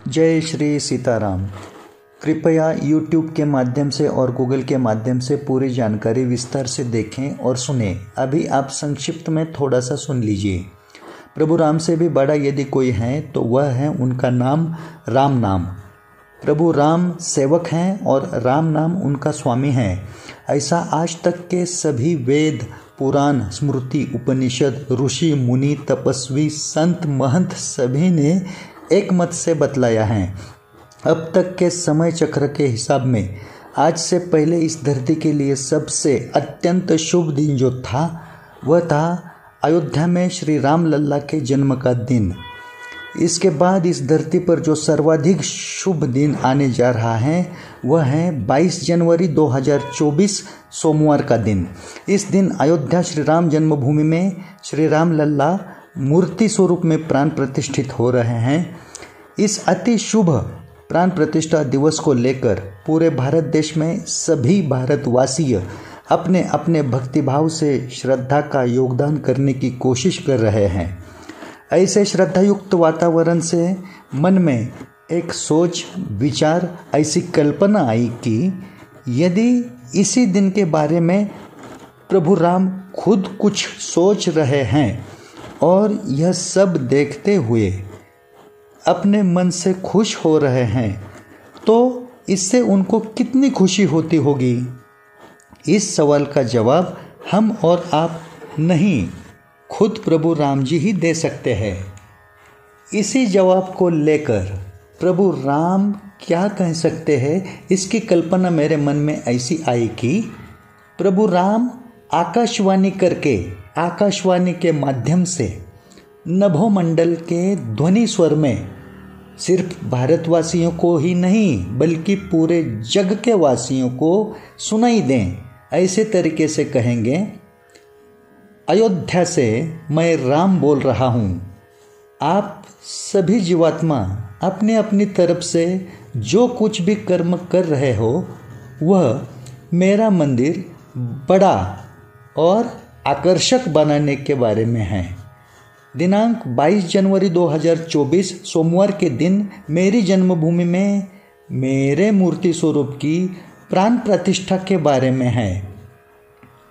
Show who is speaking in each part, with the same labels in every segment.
Speaker 1: जय श्री सीताराम। कृपया YouTube के माध्यम से और Google के माध्यम से पूरी जानकारी विस्तार से देखें और सुनें। अभी आप संक्षिप्त में थोड़ा सा सुन लीजिए। प्रभु राम से भी बड़ा यदि कोई है तो वह है उनका नाम राम नाम। प्रभु राम सेवक हैं और राम नाम उनका स्वामी है। ऐसा आज तक के सभी वेद, पुराण, स्मृति, उपनिषद, ऋषि, मुनि, तपस्वी, संत, महंत सभी ने एक मत से बतलाया है। अब तक के समय चक्र के हिसाब में आज से पहले इस धरती के लिए सबसे अत्यंत शुभ दिन जो था वह था अयोध्या में श्री राम लल्ला के जन्म का दिन। इसके बाद इस धरती पर जो सर्वाधिक शुभ दिन आने जा रहा है वह है 22 जनवरी 2024 सोमवार का दिन। इस दिन अयोध्या श्री राम जन्मभूमि में श्री राम लल्ला मूर्ति स्वरूप में प्राण प्रतिष्ठित हो रहे हैं। इस अति शुभ प्राण प्रतिष्ठा दिवस को लेकर पूरे भारत देश में सभी भारतवासी अपने अपने भक्तिभाव से श्रद्धा का योगदान करने की कोशिश कर रहे हैं। ऐसे श्रद्धायुक्त वातावरण से मन में एक सोच, विचार, ऐसी कल्पना आई कि यदि इसी दिन के बारे में प्रभु राम खुद कुछ सोच रहे हैं और यह सब देखते हुए अपने मन से खुश हो रहे हैं तो इससे उनको कितनी खुशी होती होगी। इस सवाल का जवाब हम और आप नहीं, खुद प्रभु राम जी ही दे सकते हैं। इसी जवाब को लेकर प्रभु राम क्या कह सकते हैं, इसकी कल्पना मेरे मन में ऐसी आई कि प्रभु राम आकाशवाणी करके, आकाशवाणी के माध्यम से नभोमंडल के ध्वनि स्वर में सिर्फ भारतवासियों को ही नहीं बल्कि पूरे जग के वासियों को सुनाई दें। ऐसे तरीके से कहेंगे, अयोध्या से मैं राम बोल रहा हूँ। आप सभी जीवात्मा अपनी अपनी तरफ से जो कुछ भी कर्म कर रहे हो वह मेरा मंदिर बड़ा और आकर्षक बनाने के बारे में है। दिनांक 22 जनवरी 2024 सोमवार के दिन मेरी जन्मभूमि में मेरे मूर्ति स्वरूप की प्राण प्रतिष्ठा के बारे में है।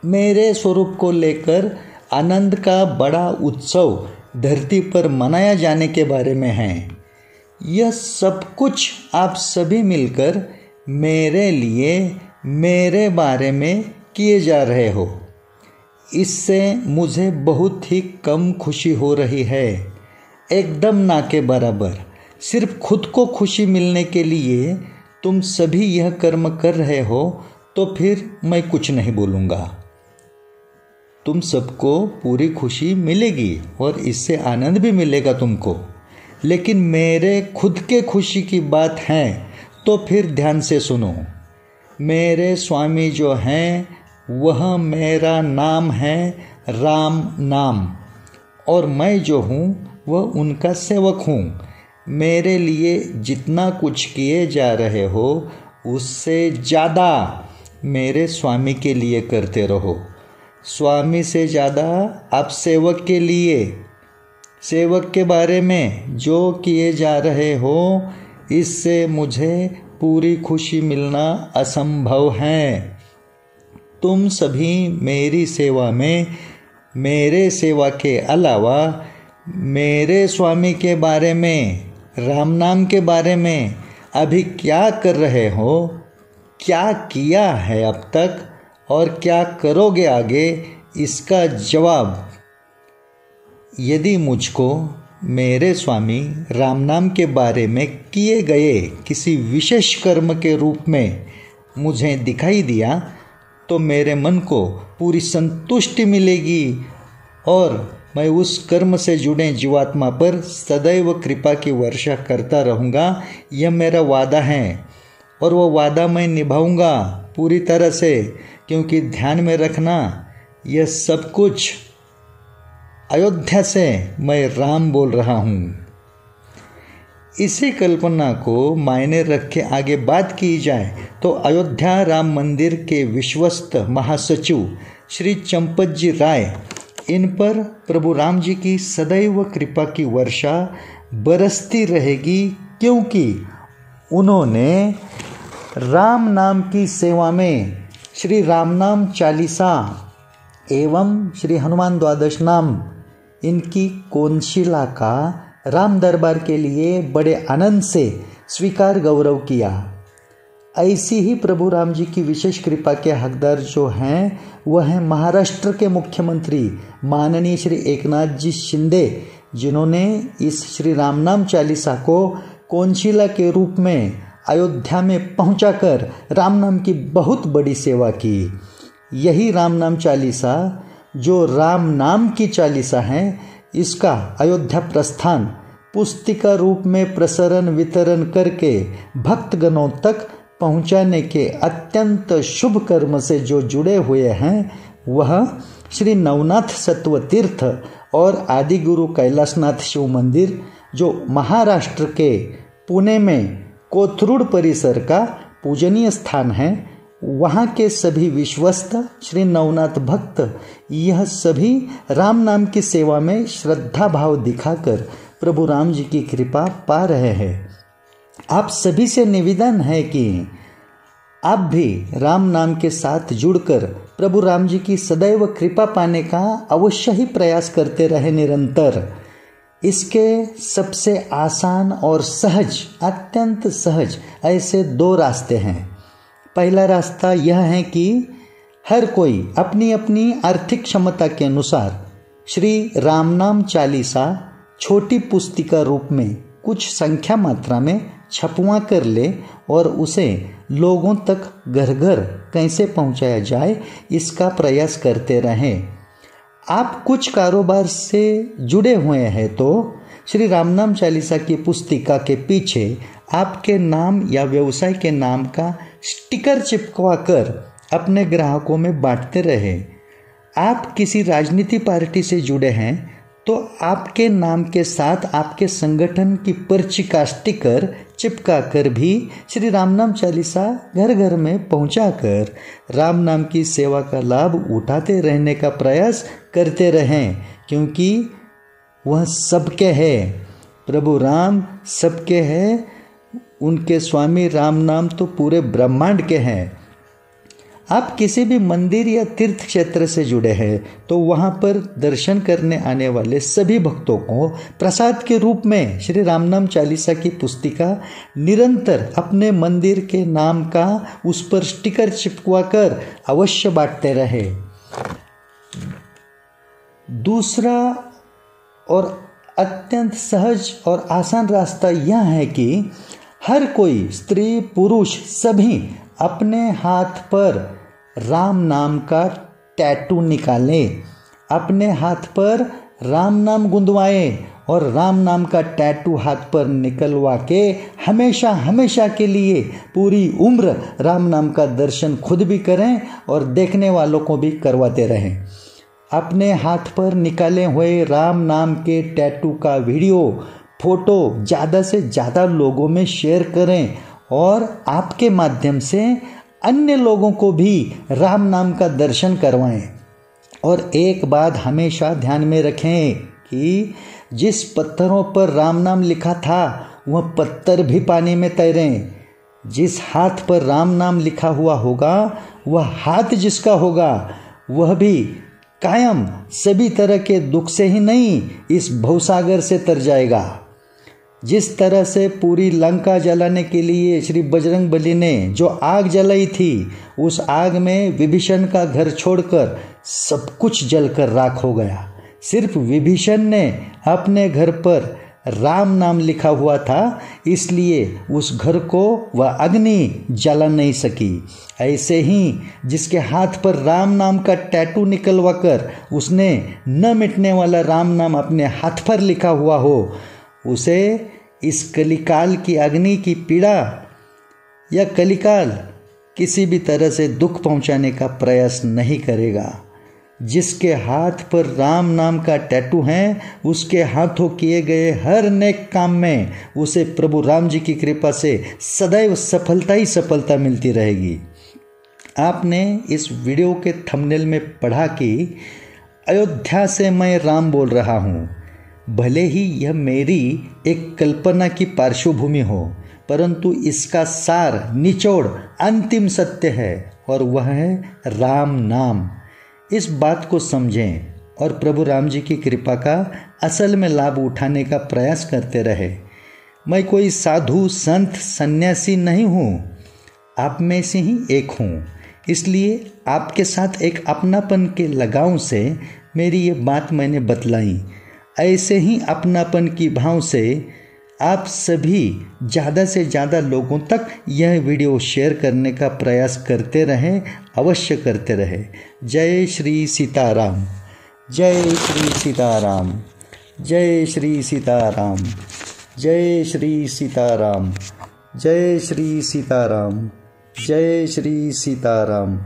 Speaker 1: मेरे स्वरूप को लेकर आनंद का बड़ा उत्सव धरती पर मनाया जाने के बारे में है। यह सब कुछ आप सभी मिलकर मेरे लिए, मेरे बारे में किए जा रहे हो। इससे मुझे बहुत ही कम खुशी हो रही है, एकदम ना के बराबर। सिर्फ खुद को खुशी मिलने के लिए तुम सभी यह कर्म कर रहे हो तो फिर मैं कुछ नहीं बोलूँगा। तुम सबको पूरी खुशी मिलेगी और इससे आनंद भी मिलेगा तुमको। लेकिन मेरे खुद के खुशी की बात है तो फिर ध्यान से सुनो। मेरे स्वामी जो हैं वह मेरा नाम है राम नाम और मैं जो हूँ वह उनका सेवक हूँ। मेरे लिए जितना कुछ किए जा रहे हो उससे ज़्यादा मेरे स्वामी के लिए करते रहो। स्वामी से ज़्यादा आप सेवक के लिए, सेवक के बारे में जो किए जा रहे हो इससे मुझे पूरी खुशी मिलना असंभव है। तुम सभी मेरी सेवा में, मेरे सेवा के अलावा मेरे स्वामी के बारे में, राम नाम के बारे में अभी क्या कर रहे हो, क्या किया है अब तक और क्या करोगे आगे, इसका जवाब यदि मुझको मेरे स्वामी राम नाम के बारे में किए गए किसी विशेष कर्म के रूप में मुझे दिखाई दिया तो मेरे मन को पूरी संतुष्टि मिलेगी और मैं उस कर्म से जुड़े जीवात्मा पर सदैव कृपा की वर्षा करता रहूँगा। यह मेरा वादा है और वो वादा मैं निभाऊँगा पूरी तरह से, क्योंकि ध्यान में रखना यह सब कुछ अयोध्या से मैं राम बोल रहा हूँ। इसी कल्पना को मायने रख के आगे बात की जाए तो अयोध्या राम मंदिर के विश्वस्त महासचिव श्री चंपत जी राय, इन पर प्रभु राम जी की सदैव कृपा की वर्षा बरसती रहेगी क्योंकि उन्होंने राम नाम की सेवा में श्री राम नाम चालीसा एवं श्री हनुमान द्वादश नाम इनकी कोनशिला का राम दरबार के लिए बड़े आनंद से स्वीकार गौरव किया। ऐसी ही प्रभु राम जी की विशेष कृपा के हकदार जो हैं वह हैं महाराष्ट्र के मुख्यमंत्री माननीय श्री एकनाथ जी शिंदे, जिन्होंने इस श्री राम नाम चालीसा को कोनशिला के रूप में अयोध्या में पहुंचाकर राम नाम की बहुत बड़ी सेवा की। यही राम नाम चालीसा जो राम नाम की चालीसा है, इसका अयोध्या प्रस्थान पुस्तिका रूप में प्रसारण वितरण करके भक्तगणों तक पहुंचाने के अत्यंत शुभ कर्म से जो जुड़े हुए हैं, वह श्री नवनाथ सत्व तीर्थ और आदि गुरु कैलाशनाथ शिव मंदिर जो महाराष्ट्र के पुणे में कोथरूड परिसर का पूजनीय स्थान है, वहाँ के सभी विश्वस्त श्री नवनाथ भक्त यह सभी राम नाम की सेवा में श्रद्धा भाव दिखाकर प्रभु राम जी की कृपा पा रहे हैं। आप सभी से निवेदन है कि आप भी राम नाम के साथ जुड़कर प्रभु राम जी की सदैव कृपा पाने का अवश्य ही प्रयास करते रहे निरंतर। इसके सबसे आसान और सहज, अत्यंत सहज ऐसे दो रास्ते हैं। पहला रास्ता यह है कि हर कोई अपनी अपनी आर्थिक क्षमता के अनुसार श्री राम नाम चालीसा छोटी पुस्तिका रूप में कुछ संख्या मात्रा में छपवा कर ले और उसे लोगों तक घर घर कैसे पहुंचाया जाए, इसका प्रयास करते रहें। आप कुछ कारोबार से जुड़े हुए हैं तो श्री राम नाम चालीसा की पुस्तिका के पीछे आपके नाम या व्यवसाय के नाम का स्टिकर चिपकवा कर अपने ग्राहकों में बांटते रहे। आप किसी राजनीति पार्टी से जुड़े हैं तो आपके नाम के साथ आपके संगठन की पर्ची का स्टिकर चिपका कर भी श्री राम नाम चालीसा घर घर में पहुंचाकर राम नाम की सेवा का लाभ उठाते रहने का प्रयास करते रहें, क्योंकि वह सबके है। प्रभु राम सबके हैं, उनके स्वामी राम नाम तो पूरे ब्रह्मांड के हैं। आप किसी भी मंदिर या तीर्थ क्षेत्र से जुड़े हैं तो वहाँ पर दर्शन करने आने वाले सभी भक्तों को प्रसाद के रूप में श्री राम नाम चालीसा की पुस्तिका निरंतर अपने मंदिर के नाम का उस पर स्टिकर चिपकवा कर अवश्य बांटते रहे। दूसरा और अत्यंत सहज और आसान रास्ता यह है कि हर कोई स्त्री पुरुष सभी अपने हाथ पर राम नाम का टैटू निकालें, अपने हाथ पर राम नाम गुंदवाएं और राम नाम का टैटू हाथ पर निकलवा के हमेशा हमेशा के लिए पूरी उम्र राम नाम का दर्शन खुद भी करें और देखने वालों को भी करवाते रहें। अपने हाथ पर निकाले हुए राम नाम के टैटू का वीडियो फोटो ज़्यादा से ज़्यादा लोगों में शेयर करें और आपके माध्यम से अन्य लोगों को भी राम नाम का दर्शन करवाएं। और एक बात हमेशा ध्यान में रखें कि जिस पत्थरों पर राम नाम लिखा था वह पत्थर भी पानी में तैरें। जिस हाथ पर राम नाम लिखा हुआ होगा वह हाथ जिसका होगा वह भी कायम सभी तरह के दुख से ही नहीं इस भवसागर से तर जाएगा। जिस तरह से पूरी लंका जलाने के लिए श्री बजरंग बली ने जो आग जलाई थी, उस आग में विभीषण का घर छोड़कर सब कुछ जलकर राख हो गया। सिर्फ विभीषण ने अपने घर पर राम नाम लिखा हुआ था, इसलिए उस घर को वह अग्नि जला नहीं सकी। ऐसे ही जिसके हाथ पर राम नाम का टैटू निकलवा कर उसने न मिटने वाला राम नाम अपने हाथ पर लिखा हुआ हो, उसे इस कलिकाल की अग्नि की पीड़ा या कलिकाल किसी भी तरह से दुख पहुंचाने का प्रयास नहीं करेगा। जिसके हाथ पर राम नाम का टैटू है, उसके हाथों किए गए हर नेक काम में उसे प्रभु राम जी की कृपा से सदैव सफलता ही सफलता मिलती रहेगी। आपने इस वीडियो के थंबनेल में पढ़ा कि अयोध्या से मैं राम बोल रहा हूँ। भले ही यह मेरी एक कल्पना की पार्श्वभूमि हो, परंतु इसका सार, निचोड़, अंतिम सत्य है और वह है राम नाम। इस बात को समझें और प्रभु राम जी की कृपा का असल में लाभ उठाने का प्रयास करते रहे। मैं कोई साधु, संत, सन्यासी नहीं हूँ, आप में से ही एक हूँ। इसलिए आपके साथ एक अपनापन के लगाव से मेरी ये बात मैंने बतलाई। ऐसे ही अपनापन की भाव से आप सभी ज़्यादा से ज़्यादा लोगों तक यह वीडियो शेयर करने का प्रयास करते रहें, अवश्य करते रहें। जय श्री सीताराम, जय श्री सीताराम, जय श्री सीताराम, जय श्री सीताराम, जय श्री सीताराम, जय श्री सीताराम।